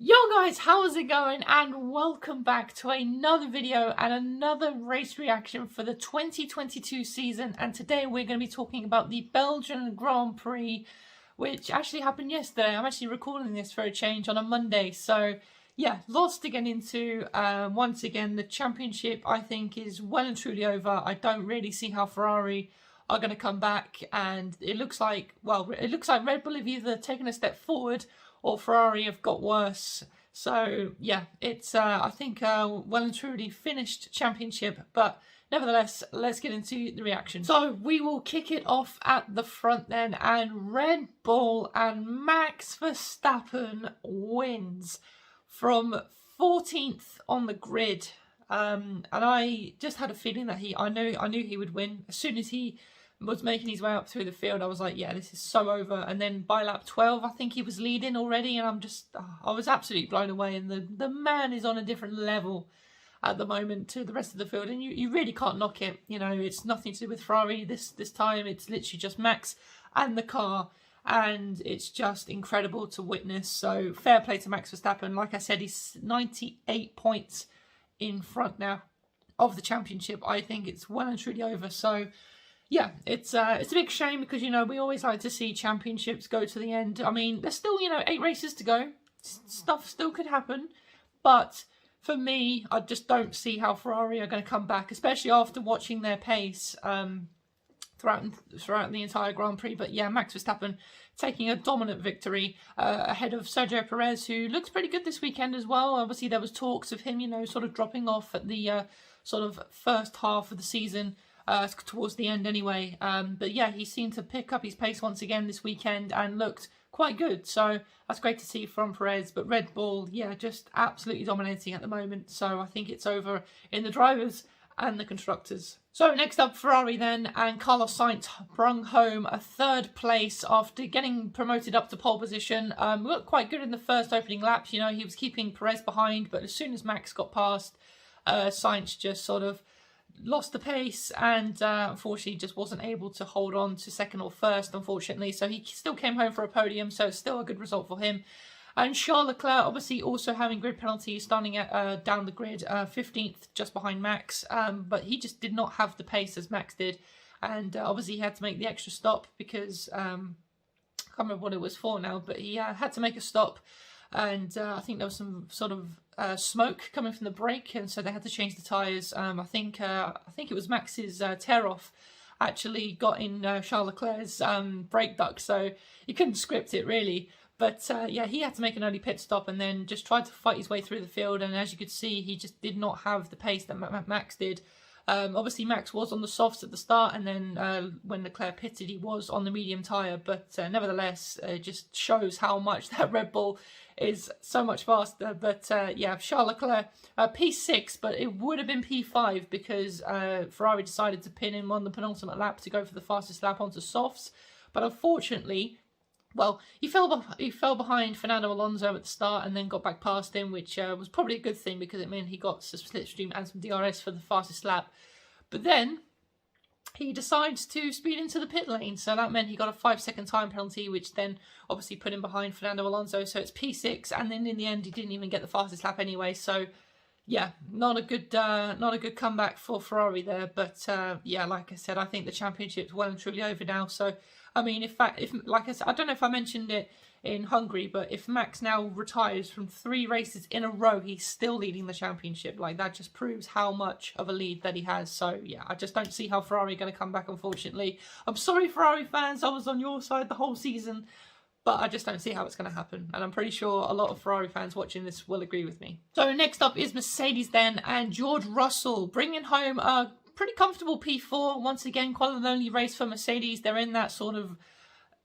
Yo guys, how's it going? And welcome back to another video and another race reaction for the 2022 season. And today we're going to be talking about the Belgian Grand Prix, which actually happened yesterday. I'm actually recording this for a change on a Monday. So yeah, lots to get into. Once again, the championship I think is well and truly over. I don't really see how Ferrari are going to come back, and it looks like, Red Bull have either taken a step forward or Ferrari have got worse. So yeah, it's I think well and truly finished championship, but nevertheless, let's get into the reaction. So we will kick it off at the front then, and Red Bull and Max Verstappen wins from 14th on the grid. And I just had a feeling that I knew he would win. As soon as he was making his way up through the field, I was like, yeah, this is so over. And then by lap 12, I think he was leading already, and I was absolutely blown away. And the man is on a different level at the moment to the rest of the field, and you really can't knock it. You know, it's nothing to do with Ferrari this time. It's literally just Max and the car, and it's just incredible to witness. So fair play to Max Verstappen. Like I said, he's 98 points in front now of the championship. I think it's well and truly over. So yeah, it's a big shame because, you know, we always like to see championships go to the end. I mean, there's still, 8 races to go. Stuff still could happen. But for me, I just don't see how Ferrari are going to come back, especially after watching their pace throughout the entire Grand Prix. But yeah, Max Verstappen taking a dominant victory ahead of Sergio Perez, who looks pretty good this weekend as well. Obviously, there was talks of him, sort of dropping off at the sort of first half of the season. Towards the end anyway, but yeah, he seemed to pick up his pace once again this weekend and looked quite good, so that's great to see from Perez. But Red Bull, yeah, just absolutely dominating at the moment, so I think it's over in the drivers and the constructors. So next up, Ferrari then, and Carlos Sainz brung home a 3rd place after getting promoted up to pole position. Looked quite good in the first opening laps. He was keeping Perez behind, but as soon as Max got past, Sainz just sort of lost the pace, and unfortunately just wasn't able to hold on to 2nd or 1st, unfortunately. So he still came home for a podium, so it's still a good result for him. And Charles Leclerc obviously also having grid penalties, starting at down the grid, 15th, just behind Max. But he just did not have the pace as Max did, and obviously he had to make the extra stop because I can't remember what it was for now, but he had to make a stop. And I think there was some sort of smoke coming from the brake, and so they had to change the tyres. I think it was Max's tear-off actually got in Charles Leclerc's brake duct, so you couldn't script it really. But yeah, he had to make an early pit stop and then just tried to fight his way through the field, and as you could see, he just did not have the pace that Max did. Obviously, Max was on the softs at the start, and then when Leclerc pitted, he was on the medium tyre. But nevertheless, it just shows how much that Red Bull is so much faster. But yeah, Charles Leclerc, P6, but it would have been P5 because Ferrari decided to pin him on the penultimate lap to go for the fastest lap onto softs. But unfortunately, well, he fell behind Fernando Alonso at the start and then got back past him, which was probably a good thing because it meant he got some slipstream and some DRS for the fastest lap. But then he decides to speed into the pit lane, so that meant he got a 5-second time penalty, which then obviously put him behind Fernando Alonso. So it's P6, and then in the end he didn't even get the fastest lap anyway. So yeah, not a good comeback for Ferrari there. But yeah, like I said, I think the championship's well and truly over now. So I mean, if like I said, I don't know if I mentioned it in Hungary, but if Max now retires from 3 races in a row, he's still leading the championship. Like, that just proves how much of a lead that he has. So yeah, I just don't see how Ferrari are going to come back, unfortunately. I'm sorry, Ferrari fans, I was on your side the whole season, but I just don't see how it's going to happen. And I'm pretty sure a lot of Ferrari fans watching this will agree with me. So next up is Mercedes then, and George Russell bringing home a pretty comfortable P4. Once again, quite a lonely race for Mercedes. They're in that sort of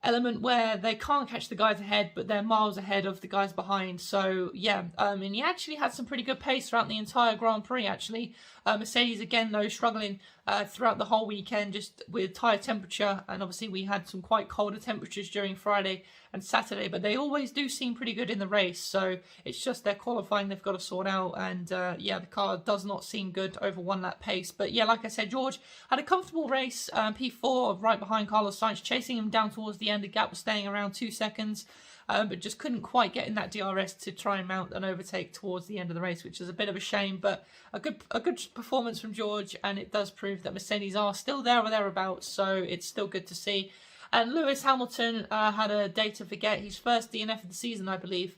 element where they can't catch the guys ahead, but they're miles ahead of the guys behind. So yeah, and he actually had some pretty good pace throughout the entire Grand Prix actually. Mercedes again though struggling throughout the whole weekend just with tyre temperature, and obviously we had some quite colder temperatures during Friday and Saturday, but they always do seem pretty good in the race. So it's just their qualifying they've got to sort out, and yeah, the car does not seem good over 1 lap pace. But yeah, like I said, George had a comfortable race, P4 right behind Carlos Sainz, chasing him down towards the end. The gap was staying around 2 seconds. but just couldn't quite get in that DRS to try and mount an overtake towards the end of the race, which is a bit of a shame. But a good performance from George, and it does prove that Mercedes are still there or thereabouts, so it's still good to see. And Lewis Hamilton had a day to forget. His first DNF of the season, I believe.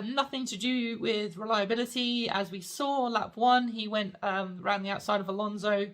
Nothing to do with reliability. As we saw, lap 1, he went around the outside of Alonso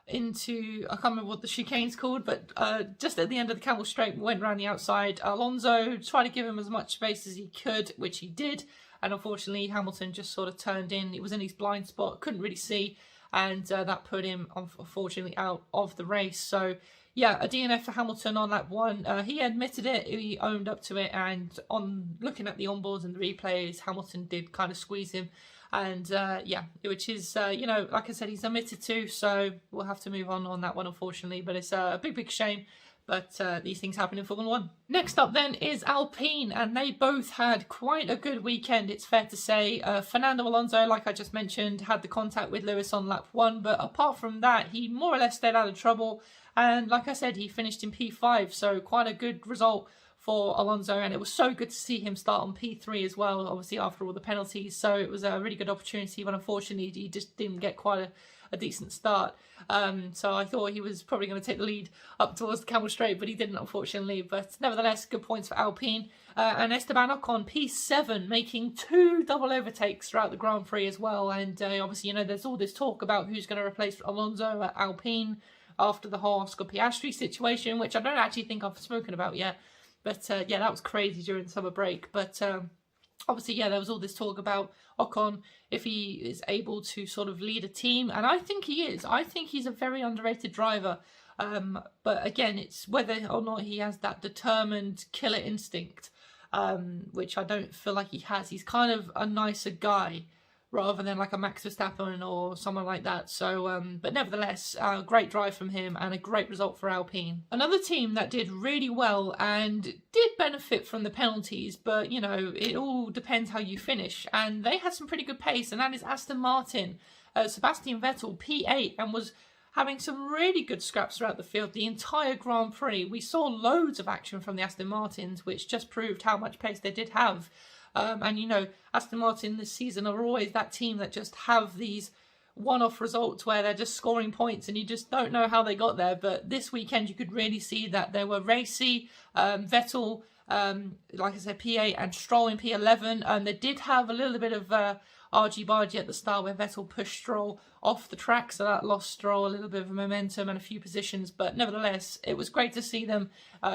into, I can't remember what the chicane's called, but just at the end of the Camel Straight, went around the outside. Alonso tried to give him as much space as he could, which he did. And unfortunately, Hamilton just sort of turned in. It was in his blind spot, couldn't really see. And that put him, unfortunately, out of the race. So yeah, a DNF for Hamilton on lap 1. He admitted it, he owned up to it, and on looking at the onboards and the replays, Hamilton did kind of squeeze him. And yeah, which is, you know, like I said, he's admitted to, so we'll have to move on that one, unfortunately. But it's a big shame. But these things happen in Formula 1. Next up then is Alpine, and they both had quite a good weekend, it's fair to say. Fernando Alonso, like I just mentioned, had the contact with Lewis on lap 1, but apart from that, he more or less stayed out of trouble. And like I said, he finished in P5, so quite a good result for Alonso, and it was so good to see him start on P3 as well, obviously after all the penalties. So it was a really good opportunity, but unfortunately he just didn't get quite a decent start. So I thought he was probably going to take the lead up towards the Camel Straight, but he didn't, unfortunately. But nevertheless, good points for Alpine. And Esteban Ocon, P7, making 2 double overtakes throughout the Grand Prix as well. And obviously, you know, there's all this talk about who's going to replace Alonso at Alpine after the whole Oscar Piastri situation, which I don't actually think I've spoken about yet. But yeah, that was crazy during the summer break. But obviously, yeah, there was all this talk about Ocon, if he is able to sort of lead a team. And I think he is. I think he's a very underrated driver. But again, it's whether or not he has that determined killer instinct, which I don't feel like he has. He's kind of a nicer guy, rather than like a Max Verstappen or someone like that. So, but nevertheless, great drive from him and a great result for Alpine. Another team that did really well and did benefit from the penalties, but, you know, it all depends how you finish. And they had some pretty good pace, and that is Aston Martin. Sebastian Vettel, P8, and was having some really good scraps throughout the field the entire Grand Prix. We saw loads of action from the Aston Martins, which just proved how much pace they did have. And, you know, Aston Martin this season are always that team that just have these one-off results where they're just scoring points and you just don't know how they got there. But this weekend you could really see that they were racy. Vettel, like I said, P8, and Stroll in P11. They did have a little bit of argy-bargy at the start where Vettel pushed Stroll off the track, so that lost Stroll a little bit of momentum and a few positions. But nevertheless, it was great to see them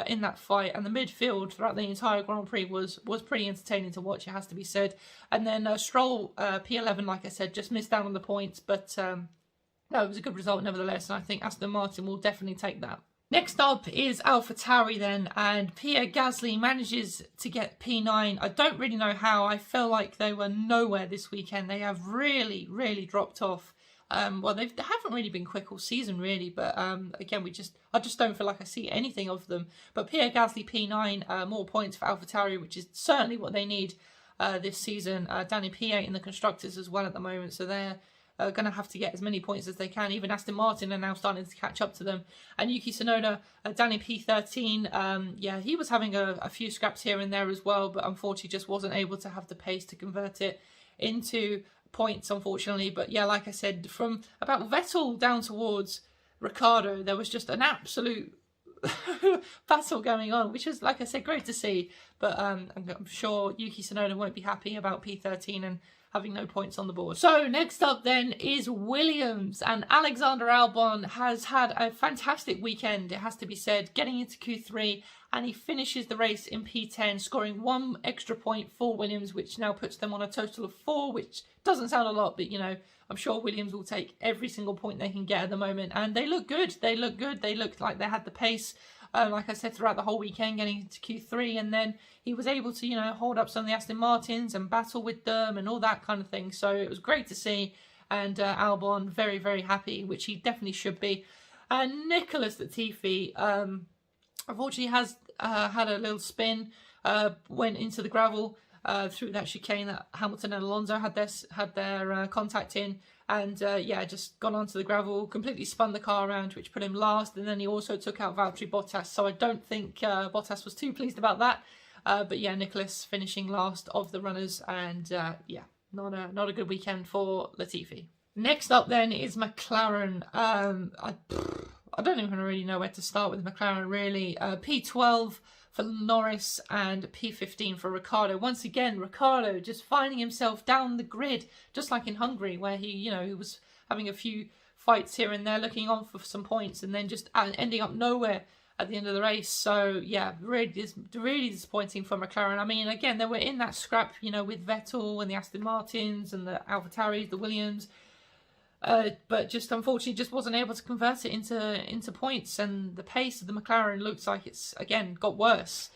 in that fight, and the midfield throughout the entire Grand Prix was pretty entertaining to watch, it has to be said. And then Stroll, P11, like I said, just missed out on the points, but no, it was a good result nevertheless, and I think Aston Martin will definitely take that. Next up is AlphaTauri then, and Pierre Gasly manages to get P9. I don't really know how. I feel like they were nowhere this weekend. They have really dropped off. Well, they haven't really been quick all season, really, but again, I just don't feel like I see anything of them. But Pierre Gasly P9, more points for AlphaTauri, which is certainly what they need this season. Danny P8 in the constructors as well at the moment, so they're going to have to get as many points as they can. Even Aston Martin are now starting to catch up to them. And Yuki Tsunoda, Danny P13, yeah, he was having a few scraps here and there as well, but unfortunately just wasn't able to have the pace to convert it into points, unfortunately. But yeah, like I said, from about Vettel down towards Ricciardo, there was just an absolute battle going on, which is, like I said, great to see. But I'm sure Yuki Tsunoda won't be happy about P13 and having no points on the board. So next up then is Williams, and Alexander Albon has had a fantastic weekend, it has to be said, getting into Q3, and he finishes the race in P10, scoring 1 extra point for Williams, which now puts them on a total of 4, which doesn't sound a lot, but, you know, I'm sure Williams will take every single point they can get at the moment, and they look good. They looked like they had the pace, like I said, throughout the whole weekend, getting into Q3, and then he was able to, you know, hold up some of the Aston Martins and battle with them and all that kind of thing. So it was great to see, and Albon very happy, which he definitely should be. And Nicholas Latifi, unfortunately, has had a little spin, went into the gravel through that chicane that Hamilton and Alonso had their contact in, and yeah, just gone onto the gravel, completely spun the car around, which put him last, and then he also took out Valtteri Bottas, so I don't think Bottas was too pleased about that. But yeah, Nicholas finishing last of the runners, and yeah, not a good weekend for Latifi. Next up then is McLaren. I don't even really know where to start with McLaren, really. P12 for Norris and P15 for Ricciardo. Once again, Ricciardo just finding himself down the grid, just like in Hungary, where he was having a few fights here and there, looking on for some points, and then just ending up nowhere at the end of the race. So yeah, really disappointing for McLaren. I mean, again, they were in that scrap, with Vettel and the Aston Martins and the AlphaTauris, the Williams. But just unfortunately just wasn't able to convert it into points, and the pace of the McLaren looks like it's again got worse.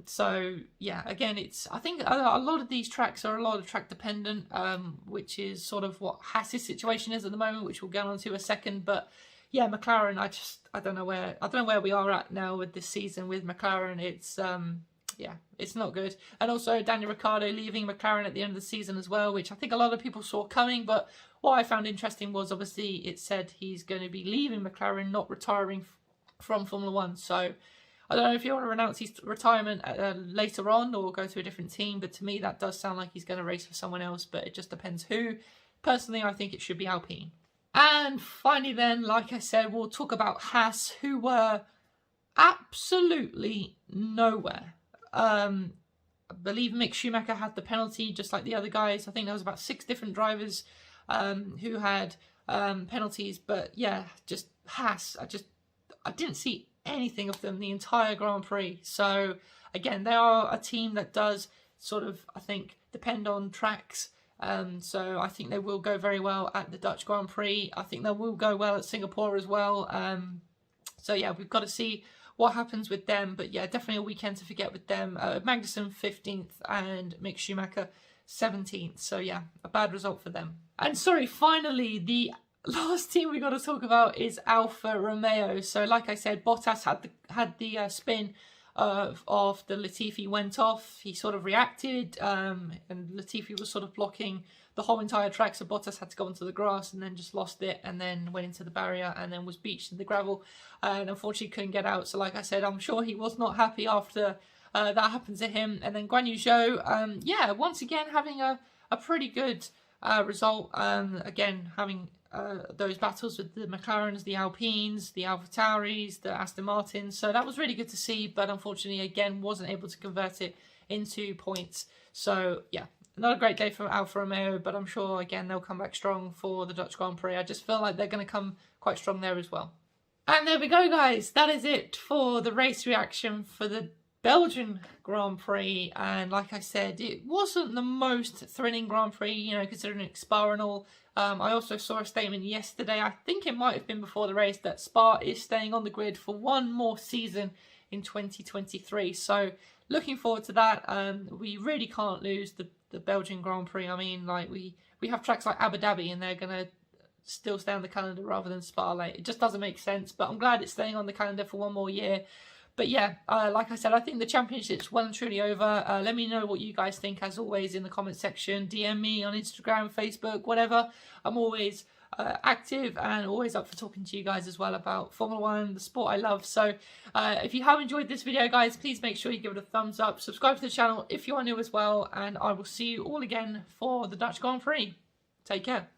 So yeah, again, I think a lot of these tracks are a lot of track dependent, which is sort of what Haas's situation is at the moment, which we'll get on to a second. But yeah, McLaren, I don't know where we are at now with this season with McLaren. It's yeah, it's not good. And also Daniel Ricciardo leaving McLaren at the end of the season as well, which I think a lot of people saw coming. But what I found interesting was obviously it said he's going to be leaving McLaren, not retiring from Formula One. So I don't know if you want to announce his retirement later on or go to a different team, but to me that does sound like he's going to race for someone else, but it just depends who. Personally, I think it should be Alpine. And finally then, like I said, we'll talk about Haas, who were absolutely nowhere. I believe Mick Schumacher had the penalty just like the other guys. I think there was about 6 different drivers who had penalties, but yeah, just Haas, I didn't see anything of them the entire Grand Prix. So again, they are a team that does sort of, I think, depend on tracks. So I think they will go very well at the Dutch Grand Prix. I think they will go well at Singapore as well. So yeah, we've got to see what happens with them. But yeah, definitely a weekend to forget with them. Magnussen 15th and Mick Schumacher 17th. So yeah, a bad result for them. And sorry, finally, the last team we got to talk about is Alfa Romeo. So like I said, Bottas had the spin after Latifi went off. He sort of reacted, and Latifi was sort of blocking the whole entire track, so Bottas had to go onto the grass and then just lost it, and then went into the barrier and then was beached in the gravel, and unfortunately couldn't get out. So like I said, I'm sure he was not happy after that happened to him. And then Guan Yu Zhou, yeah, once again having a pretty good result. Again, having those battles with the McLarens, the Alpines, the AlphaTauris, the Aston Martins. So that was really good to see, but unfortunately, again, wasn't able to convert it into points. So yeah, not a great day for Alfa Romeo, but I'm sure, again, they'll come back strong for the Dutch Grand Prix. I just feel like they're going to come quite strong there as well. And there we go, guys. That is it for the race reaction for the Belgian Grand Prix. And like I said, it wasn't the most thrilling Grand Prix, considering it's Spa and all. I also saw a statement yesterday, I think it might have been before the race, that Spa is staying on the grid for one more season in 2023. So looking forward to that. We really can't lose the Belgian Grand Prix. I mean, like we have tracks like Abu Dhabi and they're going to still stay on the calendar rather than Spa. Like, it just doesn't make sense, but I'm glad it's staying on the calendar for one more year. But yeah, like I said, I think the championship's well and truly over. Let me know what you guys think, as always, in the comment section. DM me on Instagram, Facebook, whatever. I'm always active and always up for talking to you guys as well about Formula One, the sport I love. So if you have enjoyed this video, guys, please make sure you give it a thumbs up. Subscribe to the channel if you are new as well. And I will see you all again for the Dutch Grand Prix. Take care.